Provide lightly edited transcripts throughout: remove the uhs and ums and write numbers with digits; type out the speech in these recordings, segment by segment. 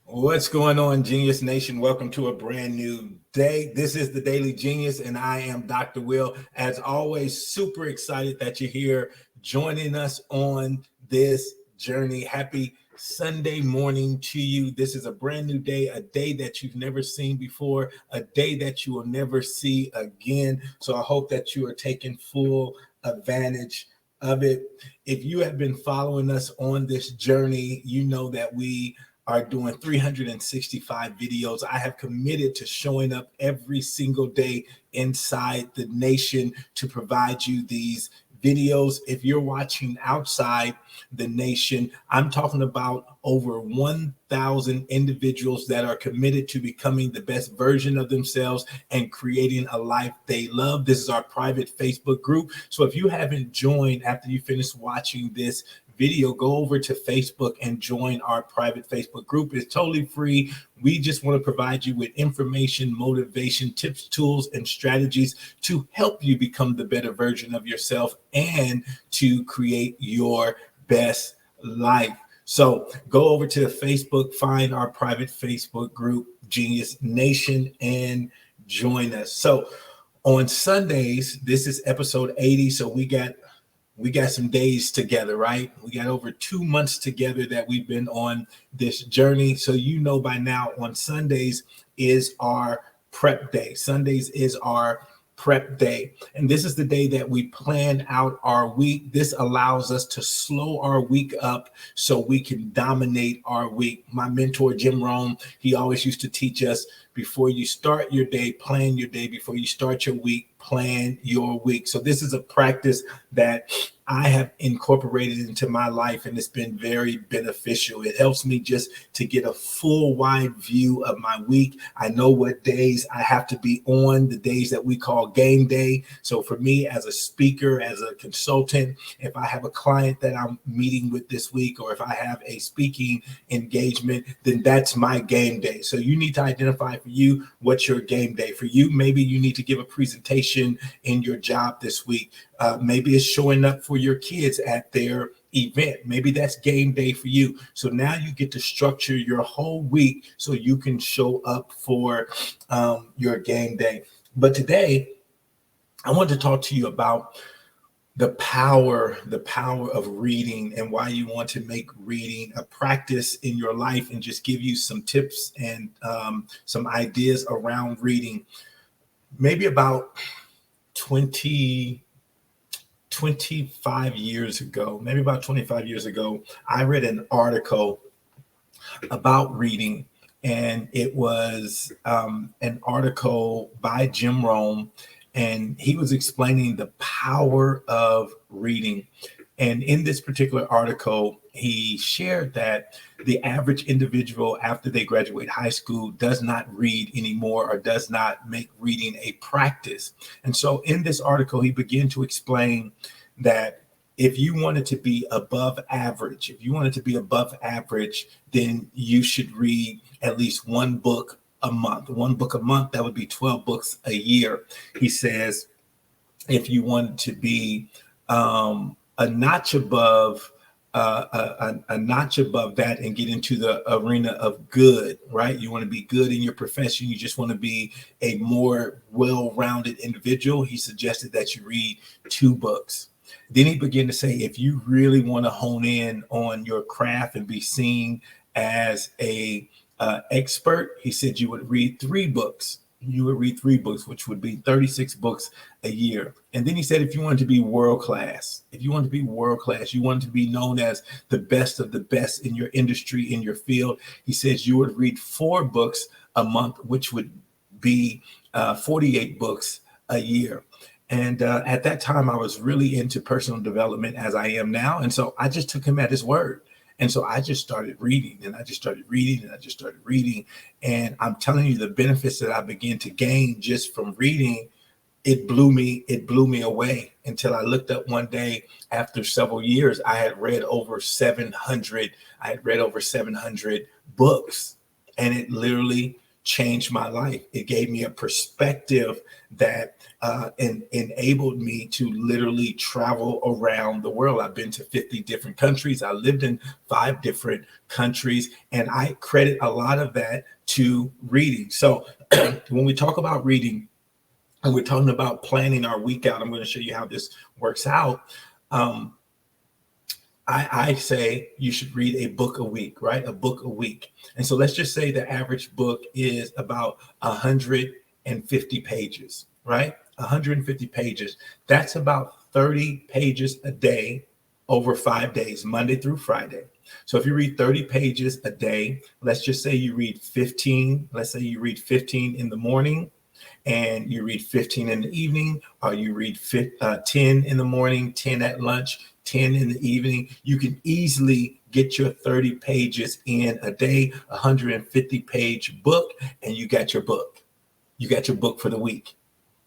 What's going on, Genius Nation? Welcome to a brand new day. This is the Daily Genius, and I am Dr. Will. As always, super excited that you're here joining us on this journey. Happy Sunday morning to you. This is a brand new day, a day that you've never seen before, a day that you will never see again. So I hope that you are taking full advantage of it. If you have been following us on this journey, you know that we are doing 365 videos. I have committed to showing up every single day inside the nation to provide you these videos. If you're watching outside the nation, I'm talking about over 1,000 individuals that are committed to becoming the best version of themselves and creating a life they love. This is our private Facebook group. So if you haven't joined after you finish watching this video, go over to Facebook and join our private Facebook group. It's totally free. We just want to provide you with information, motivation, tips, tools, and strategies to help you become the better version of yourself and to create your best life. So go over to Facebook, find our private Facebook group, Genius Nation, and join us. So on Sundays, this is episode 80. So we got some days together, right? We got over 2 months together that we've been on this journey. So you know by now on Sundays is our prep day. Sundays is our prep day. And this is the day that we plan out our week. This allows us to slow our week up so we can dominate our week. My mentor, Jim Rome, he always used to teach us, before you start your day, plan your day. Before you start your week, plan your week. So this is a practice that I have incorporated into my life, and it's been very beneficial. It helps me just to get a full wide view of my week. I know what days I have to be on, the days that we call game day. So for me as a speaker, as a consultant, if I have a client that I'm meeting with this week, or if I have a speaking engagement, then that's my game day. So you need to identify for you what's your game day. For you, maybe you need to give a presentation in your job this week. Maybe it's showing up for your kids at their event. Maybe that's game day for you. So now you get to structure your whole week so you can show up for your game day. But today, I want to talk to you about the power of reading and why you want to make reading a practice in your life, and just give you some tips and some ideas around reading. Maybe about 25 years ago, I read an article about reading, and it was an article by Jim Rome, and he was explaining the power of reading. And in this particular article, he shared that the average individual after they graduate high school does not read anymore, or does not make reading a practice. And so in this article, he began to explain that if you wanted to be above average, then you should read at least one book a month. That would be 12 books a year. He says, if you want to be a notch above that and get into the arena of good, right? You want to be good in your profession. You just want to be a more well-rounded individual. He suggested that you read 2 books. Then he began to say, if you really want to hone in on your craft and be seen as a expert, he said you would read 3 books. Which would be 36 books a year. And then he said, if you want to be world class, you want to be known as the best of the best in your industry, in your field, he says you would read 4 books a month, which would be 48 books a year. And at that time, I was really into personal development, as I am now. And so I just took him at his word. And so I just started reading, and I just started reading. And I'm telling you, the benefits that I began to gain just from reading, it blew me away, until I looked up one day after several years. I had read over 700 books, and it literally changed my life. It gave me a perspective that enabled me to literally travel around the world. I've been to 50 different countries. I lived in 5 different countries, and I credit a lot of that to reading. So when we talk about reading and we're talking about planning our week out, I'm going to show you how this works out. I say you should read a book a week, right? A book a week. And so let's just say the average book is about 150 pages, right? 150 pages. That's about 30 pages a day over 5 days, Monday through Friday. So if you read 30 pages a day, let's just say you read 15. Let's say you read 15 in the morning, and you read 15 in the evening, or you read 10 in the morning, 10 at lunch, 10 in the evening. You can easily get your 30 pages in a day, 150 page book, and you got your book. You got your book for the week,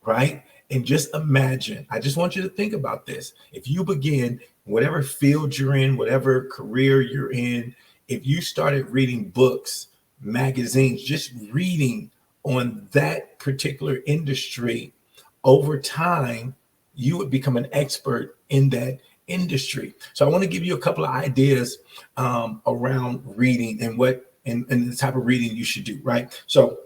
right? And just imagine, I just want you to think about this. If you begin, whatever field you're in, whatever career you're in, if you started reading books, magazines, just reading on that particular industry, over time, you would become an expert in that industry. So I want to give you a couple of ideas around reading and what and the type of reading you should do, right? So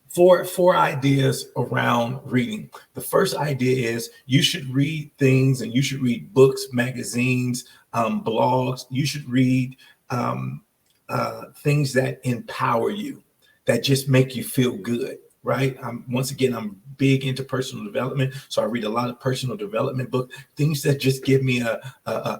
four ideas around reading. The first idea is you should read things, and you should read books, magazines, blogs. You should read things that empower you, that just make you feel good, right? Once again, I'm big into personal development, so I read a lot of personal development books, things that just give me a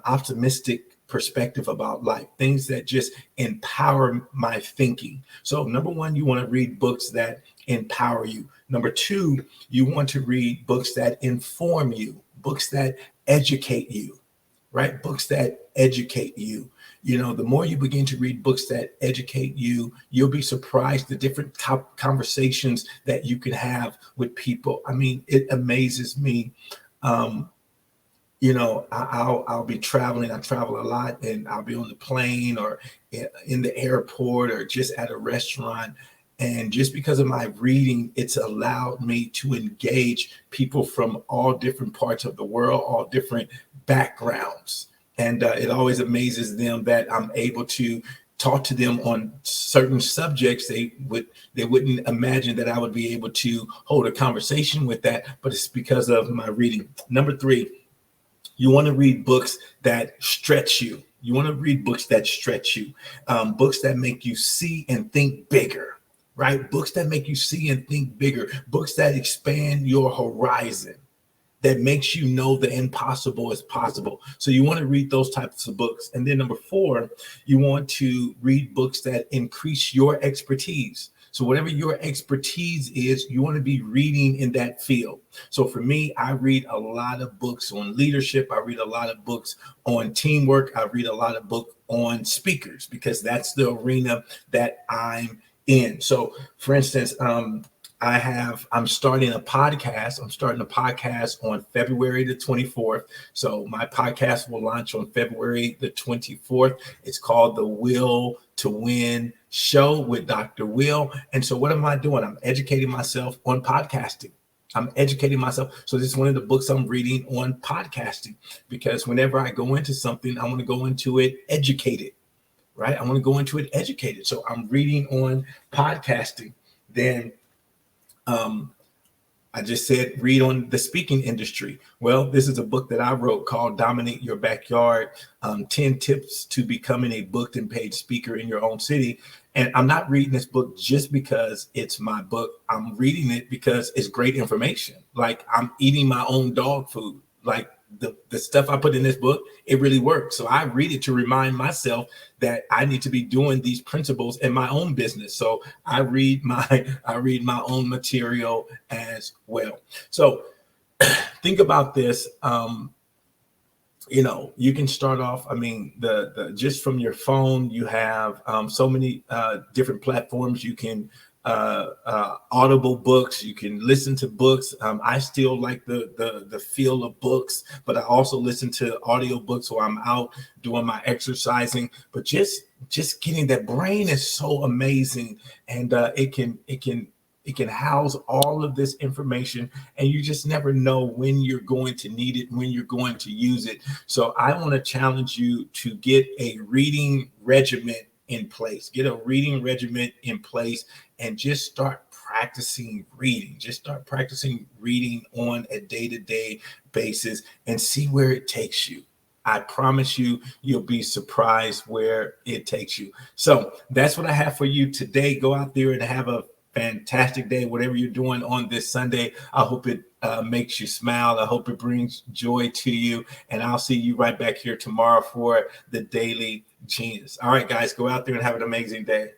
optimistic perspective about life, things that just empower my thinking. So number one, you want to read books that empower you. Number two, you want to read books that inform you, books that educate you, right? Books that educate you. You know, the more you begin to read books that educate you, you'll be surprised the different conversations that you can have with people. I mean, it amazes me. You know, I'll be traveling. I travel a lot, and I'll be on the plane or in the airport or just at a restaurant. And just because of my reading, it's allowed me to engage people from all different parts of the world, all different backgrounds. And it always amazes them that I'm able to talk to them on certain subjects they wouldn't imagine that I would be able to hold a conversation with that, but it's because of my reading. Number three, you want to read books that stretch you. You want to read books that stretch you, books that make you see and think bigger, right? Books that make you see and think bigger, books that expand your horizon, that makes you know the impossible is possible. So you want to read those types of books. And then number four, you want to read books that increase your expertise. So whatever your expertise is, you want to be reading in that field. So for me, I read a lot of books on leadership. I read a lot of books on teamwork. I read a lot of books on speakers, because that's the arena that I'm in. So for instance, I'm starting a podcast. I'm starting a podcast on February the 24th. So my podcast will launch on February the 24th. It's called The Will to Win Show with Dr. Will. And so what am I doing? I'm educating myself on podcasting. I'm educating myself. So this is one of the books I'm reading on podcasting, because whenever I go into something, I want to go into it educated, right? I want to go into it educated. So I'm reading on podcasting. Then I just said, read on the speaking industry. Well, this is a book that I wrote called Dominate Your Backyard, 10 Tips to Becoming a Booked and Paid Speaker in Your Own City. And I'm not reading this book just because it's my book. I'm reading it because it's great information. Like, I'm eating my own dog food. Like, the stuff I put in this book, it really works. So I read it to remind myself that I need to be doing these principles in my own business. So I read my own material as well. So think about this. You know, you can start off, I mean, the just from your phone, you have so many different platforms. You can audible books, you can listen to books. I still like the feel of books, but I also listen to audio books while I'm out doing my exercising. But just just getting that brain is so amazing, and it can house all of this information, and you just never know when you're going to need it, when you're going to use it. So I want to challenge you to get a reading regimen in place. Get a reading regimen in place and just start practicing reading. Just start practicing reading on a day-to-day basis and see where it takes you. I promise you, you'll be surprised where it takes you. So that's what I have for you today. Go out there and have a fantastic day, whatever you're doing on this Sunday. I hope it makes you smile. I hope it brings joy to you. And I'll see you right back here tomorrow for the Daily Genius. All right, guys, go out there and have an amazing day.